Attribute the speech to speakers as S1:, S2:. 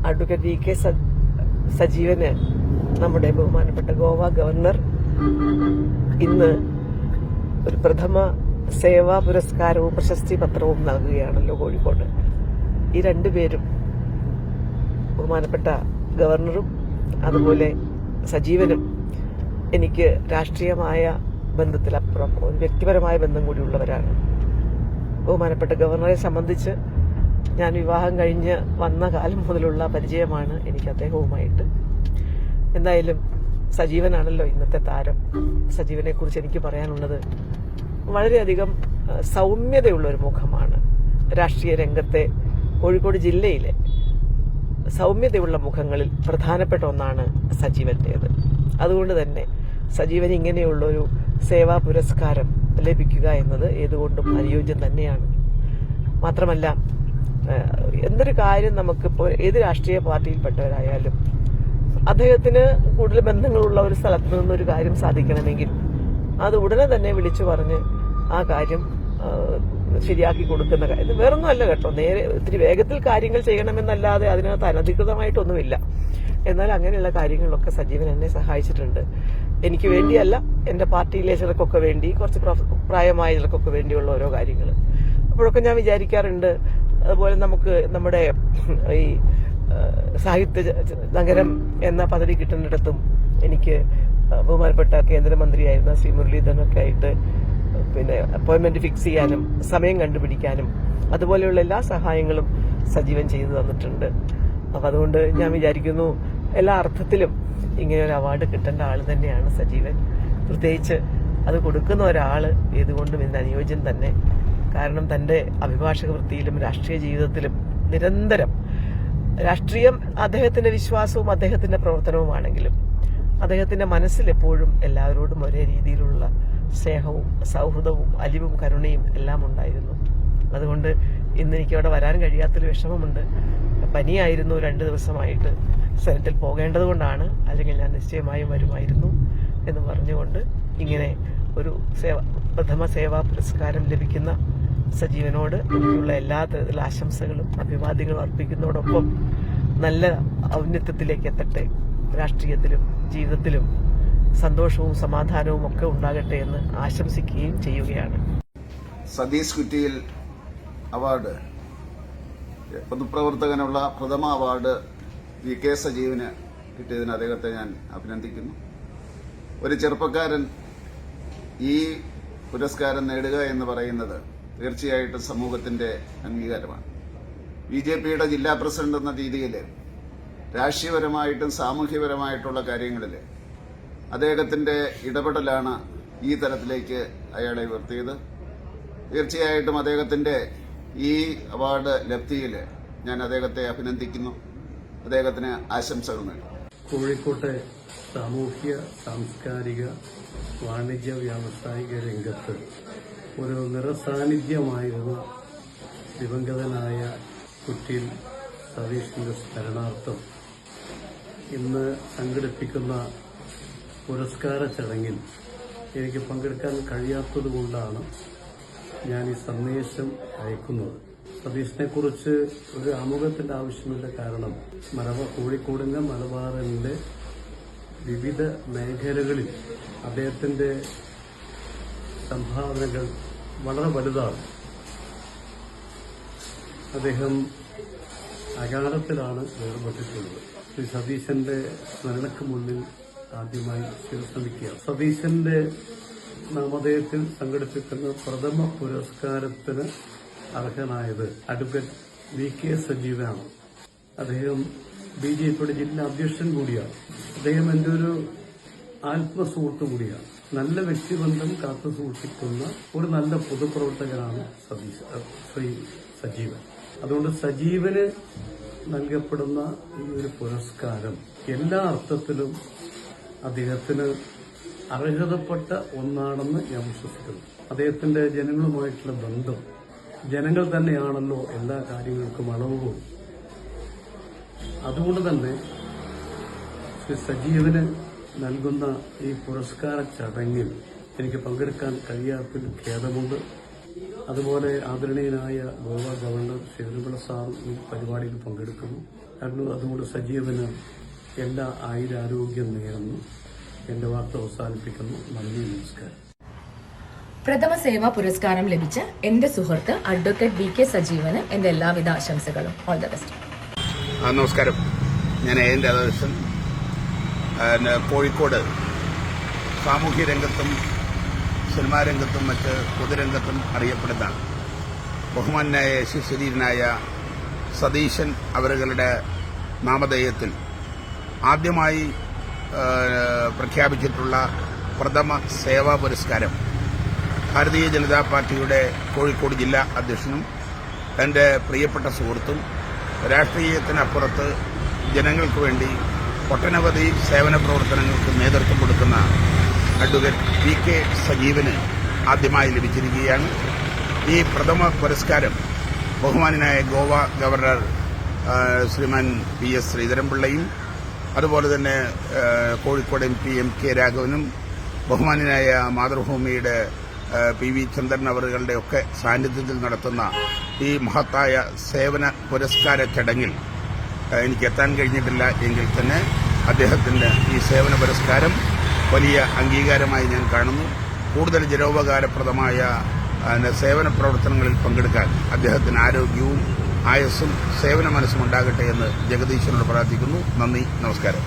S1: Advocate V K സജീവന് നമ്മുടെ ബഹുമാനപ്പെട്ട Goa governor ഇന്ന് ഒരു പ്രഥമ സേവാ പുരസ്കാരവും പ്രശസ്തി പത്രവും നൽകുകയാണല്ലോ കോഴിക്കോട്. ഈ രണ്ടുപേരും, ബഹുമാനപ്പെട്ട ഗവർണറും അതുപോലെ സജീവനും, എനിക്ക് രാഷ്ട്രീയമായ ബന്ധത്തിലപ്പുറം ഒരു വ്യക്തിപരമായ ബന്ധം കൂടിയുള്ളവരാണ്. ബഹുമാനപ്പെട്ട ഗവർണറെ സംബന്ധിച്ച് ഞാൻ വിവാഹം കഴിഞ്ഞ് വന്ന കാലം മുതലുള്ള പരിചയമാണ് എനിക്ക് അദ്ദേഹവുമായിട്ട്. എന്തായാലും സജീവനാണല്ലോ ഇന്നത്തെ താരം. സജീവനെ കുറിച്ച് എനിക്ക് പറയാനുള്ളത്, വളരെയധികം സൗമ്യതയുള്ള ഒരു മുഖമാണ്. രാഷ്ട്രീയ രംഗത്തെ കോഴിക്കോട് ജില്ലയിലെ സൗമ്യതയുള്ള മുഖങ്ങളിൽ പ്രധാനപ്പെട്ട ഒന്നാണ് സജീവന്റേത്. അതുകൊണ്ട് തന്നെ സജീവന് ഇങ്ങനെയുള്ളൊരു സേവാ പുരസ്കാരം ലഭിക്കുക എന്നത് ഏതുകൊണ്ടും അനുയോജ്യം തന്നെയാണ്. മാത്രമല്ല, എന്തൊരു കാര്യം നമുക്കിപ്പോൾ ഏത് രാഷ്ട്രീയ പാർട്ടിയിൽപ്പെട്ടവരായാലും അദ്ദേഹത്തിന് കൂടുതൽ ബന്ധങ്ങളുള്ള ഒരു സ്ഥലത്ത് നിന്നൊരു കാര്യം സാധിക്കണമെങ്കിൽ അത് ഉടനെ തന്നെ വിളിച്ചു പറഞ്ഞ് ആ കാര്യം ശരിയാക്കി കൊടുക്കുന്ന കാര്യം വേറൊന്നും അല്ല കേട്ടോ. നേരെ ഇത്തിരി വേഗത്തിൽ കാര്യങ്ങൾ ചെയ്യണമെന്നല്ലാതെ അതിനകത്ത് അനധികൃതമായിട്ടൊന്നുമില്ല. എന്നാൽ അങ്ങനെയുള്ള കാര്യങ്ങളിലൊക്കെ സജീവൻ എന്നെ സഹായിച്ചിട്ടുണ്ട്. എനിക്ക് വേണ്ടിയല്ല, എന്റെ പാർട്ടിയിലെ ചിലർക്കൊക്കെ വേണ്ടി, കുറച്ച് പ്രായമായ ചിലർക്കൊക്കെ വേണ്ടിയുള്ള ഓരോ കാര്യങ്ങൾ അപ്പോഴൊക്കെ ഞാൻ വിചാരിക്കാറുണ്ട്. അതുപോലെ നമുക്ക് നമ്മുടെ ഈ സാഹിത്യ നഗരം എന്ന പദവി കിട്ടുന്നിടത്തും എനിക്ക് ബഹുമാനപ്പെട്ട കേന്ദ്രമന്ത്രിയായിരുന്ന ശ്രീ മുരളീധരനൊക്കെ ആയിട്ട് പിന്നെ അപ്പോയിന്റ്മെന്റ് ഫിക്സ് ചെയ്യാനും സമയം കണ്ടുപിടിക്കാനും അതുപോലെയുള്ള എല്ലാ സഹായങ്ങളും സജീവൻ ചെയ്തു തന്നിട്ടുണ്ട്. അപ്പൊ അതുകൊണ്ട് ഞാൻ വിചാരിക്കുന്നു എല്ലാ അർത്ഥത്തിലും ഇങ്ങനെ ഒരു അവാർഡ് കിട്ടേണ്ട ആൾ തന്നെയാണ് സജീവൻ. പ്രത്യേകിച്ച് അത് കൊടുക്കുന്ന ഒരാള് ഏതുകൊണ്ടും ഇന്ന് അനുയോജ്യം തന്നെ. കാരണം തന്റെ അഭിഭാഷക വൃത്തിയിലും രാഷ്ട്രീയ ജീവിതത്തിലും നിരന്തരം രാഷ്ട്രീയം അദ്ദേഹത്തിന്റെ വിശ്വാസവും അദ്ദേഹത്തിന്റെ പ്രവർത്തനവുമാണെങ്കിലും അദ്ദേഹത്തിന്റെ മനസ്സിൽ എപ്പോഴും എല്ലാവരോടും ഒരേ രീതിയിലുള്ള സ്നേഹവും സൗഹൃദവും അലിവും കരുണയും എല്ലാം ഉണ്ടായിരുന്നു. അതുകൊണ്ട് ഇന്ന് എനിക്ക് അവിടെ വരാൻ കഴിയാത്തൊരു വിഷമമുണ്ട്. പനിയായിരുന്നു 2 ദിവസമായിട്ട്. സെനറ്റിൽ പോകേണ്ടത് കൊണ്ടാണ്, അല്ലെങ്കിൽ ഞാൻ നിശ്ചയമായും വരുമായിരുന്നു എന്ന് പറഞ്ഞുകൊണ്ട് ഇങ്ങനെ ഒരു പ്രഥമ സേവാ പുരസ്കാരം ലഭിക്കുന്ന സജീവനോട് എനിക്കുള്ള എല്ലാ തരത്തിലുള്ള ആശംസകളും അഭിവാദ്യങ്ങളും അർപ്പിക്കുന്നതോടൊപ്പം നല്ല ഔന്നത്യത്തിലേക്ക് എത്തട്ടെ, രാഷ്ട്രീയത്തിലും ജീവിതത്തിലും സന്തോഷവും സമാധാനവും ഒക്കെ ഉണ്ടാകട്ടെ എന്ന് ആശംസിക്കുകയും ചെയ്യുകയാണ്.
S2: സതീഷ് കുറ്റിയിൽ അവാർഡ്, പൊതുപ്രവർത്തകനുള്ള പ്രഥമ അവാർഡ് വി കെ സജീവന് കിട്ടിയതിന് അദ്ദേഹത്തെ ഞാൻ അഭിനന്ദിക്കുന്നു. ഒരു ചെറുപ്പക്കാരൻ ഈ പുരസ്കാരം നേടുക എന്ന് പറയുന്നത് തീർച്ചയായിട്ടും സമൂഹത്തിന്റെ അംഗീകാരമാണ്. BJPയുടെ ജില്ലാ പ്രസിഡന്റ് എന്ന രീതിയിൽ രാഷ്ട്രീയപരമായിട്ടും സാമൂഹ്യപരമായിട്ടുള്ള കാര്യങ്ങളിൽ അദ്ദേഹത്തിന്റെ ഇടപെടലാണ് ഈ തരത്തിലേക്ക് അയാളെ ഉയർത്തിയത്. തീർച്ചയായിട്ടും അദ്ദേഹത്തിന്റെ ഈ അവാർഡ് ലബ്ധിയിൽ ഞാൻ അദ്ദേഹത്തെ അഭിനന്ദിക്കുന്നു, അദ്ദേഹത്തിന് ആശംസകൾ നൽകുന്നു.
S3: കോഴിക്കോട്ടെ സാമൂഹ്യ സാംസ്കാരിക വാണിജ്യ വ്യാവസായിക രംഗത്ത് ഒരു നിറസാന്നിധ്യമായിരുന്ന ദിവംഗതനായ കുറ്റിയിൽ സതീഷിന്റെ സ്മരണാർത്ഥം ഇന്ന് സംഘടിപ്പിക്കുന്ന പുരസ്കാര ചടങ്ങിൽ എനിക്ക് പങ്കെടുക്കാൻ കഴിയാത്തതുകൊണ്ടാണ് ഞാൻ ഈ സന്ദേശം അയക്കുന്നത്. സതീഷിനെ കുറിച്ച് ഒരു ആമുഖത്തിന്റെ ആവശ്യമില്ല. കാരണം കോഴിക്കോടിന്റെ മലബാറിന്റെ വിവിധ മേഖലകളിൽ അദ്ദേഹത്തിന്റെ സംഭാവനകൾ വളരെ വലുതാണ്. അദ്ദേഹം അകാലത്തിലാണ് വേർപെട്ടിട്ടുള്ളത്. ശ്രീ സതീശന്റെ സ്മരണയ്ക്ക് മുന്നിൽ ആദ്യമായി ശിരസ്നമിക്കുക. സതീശന്റെ നാമധേയത്തിൽ സംഘടിപ്പിക്കുന്ന പ്രഥമ പുരസ്കാരത്തിന് അർഹനായത് അഡ്വക്കേറ്റ് വി കെ സജീവനാണ്. അദ്ദേഹം BJPയുടെ ജില്ലാ അധ്യക്ഷൻ കൂടിയാണ്. അദ്ദേഹം എന്റെ ഒരു ആത്മസുഹൃത്ത് കൂടിയാണ്. നല്ല വ്യക്തിബന്ധം കാത്തു സൂക്ഷിക്കുന്ന ഒരു നല്ല പൊതുപ്രവർത്തകനാണ് ശ്രീ സജീവൻ. അതുകൊണ്ട് സജീവന് നൽകപ്പെടുന്ന ഈ ഒരു പുരസ്കാരം എല്ലാ അർത്ഥത്തിലും അദ്ദേഹത്തിന് അർഹതപ്പെട്ട ഒന്നാണെന്ന് ഞാൻ വിശ്വസിക്കുന്നു. അദ്ദേഹത്തിന്റെ ജനങ്ങളുമായിട്ടുള്ള ബന്ധം, ജനങ്ങൾ തന്നെയാണല്ലോ എല്ലാ കാര്യങ്ങൾക്കും അളവുകൾ. അതുകൊണ്ട് തന്നെ ശ്രീ സജീവന് നൽകുന്ന ഈ പുരസ്കാര ചടങ്ങിൽ എനിക്ക് പങ്കെടുക്കാൻ കഴിയാത്തതിൽ ഖേദമുണ്ട്. അതുപോലെ ആദരണീയനായ ഗോവ ഗവർണർ ശ്രീ തിരുമല സാർ ഈ പരിപാടിയിൽ പങ്കെടുക്കുന്നു. അതുകൊണ്ട് സജീവന് എല്ലാ ആയുരാരോഗ്യം നേരുന്നു. എന്റെ വാർത്ത അവസാനിപ്പിക്കുന്നു. നന്ദി, നമസ്കാരം.
S4: പ്രഥമ സേവാ പുരസ്കാരം ലഭിച്ച എന്റെ സുഹൃത്ത് അഡ്വക്കേറ്റ് VK സജീവന് എന്റെ എല്ലാവിധ ആശംസകളും. All the best.
S2: നമസ്കാരം. ഞാൻ എൻ്റെ ആദർശൻ കോഴിക്കോട് സാമൂഹ്യ രംഗത്തും സിനിമാ രംഗത്തും മറ്റ് പൊതുരംഗത്തും അറിയപ്പെടുന്ന ബഹുമാന്യനായ ശരീരനായ സതീശൻ അവരുടെ നാമധേയത്തിൽ ആദ്യമായി പ്രഖ്യാപിച്ചിട്ടുള്ള പ്രഥമ സേവാ പുരസ്കാരം ഭാരതീയ ജനതാ പാർട്ടിയുടെ കോഴിക്കോട് ജില്ലാ അധ്യക്ഷനും എൻ്റെ പ്രിയപ്പെട്ട സുഹൃത്തും രാഷ്ട്രീയത്തിനപ്പുറത്ത് ജനങ്ങൾക്ക് വേണ്ടി ഒട്ടനവധി സേവന പ്രവർത്തനങ്ങൾക്ക് നേതൃത്വം കൊടുക്കുന്ന അഡ്വക്കേറ്റ് VK സജീവന് ആദ്യമായി ലഭിച്ചിരിക്കുകയാണ്. ഈ പ്രഥമ പുരസ്കാരം ബഹുമാനായ ഗോവ ഗവർണർ ശ്രീമാൻ PS ശ്രീധരൻപിള്ളയും അതുപോലെ തന്നെ കോഴിക്കോട് MP MK രാഘവനും ബഹുമാനായ മാതൃഭൂമിയുടെ PV ചന്ദ്രൻ അവറുകളുടെ ഒക്കെ സാന്നിധ്യത്തിൽ നടത്തുന്ന ഈ മഹത്തായ സേവന പുരസ്കാര ചടങ്ങിൽ എനിക്ക് എത്താൻ കഴിഞ്ഞിട്ടില്ല എങ്കിൽ തന്നെ അദ്ദേഹത്തിന് ഈ സേവന പുരസ്കാരം വലിയ അംഗീകാരമായി ഞാൻ കാണുന്നു. കൂടുതൽ ജനോപകാരപ്രദമായ സേവന പ്രവർത്തനങ്ങളിൽ പങ്കെടുക്കാൻ അദ്ദേഹത്തിന് ആരോഗ്യവും ആയുസ്സും സേവന മനസ്സും ഉണ്ടാകട്ടെ എന്ന് ജഗദീശ്വരനോട് പ്രാർത്ഥിക്കുന്നു. നന്ദി, നമസ്കാരം.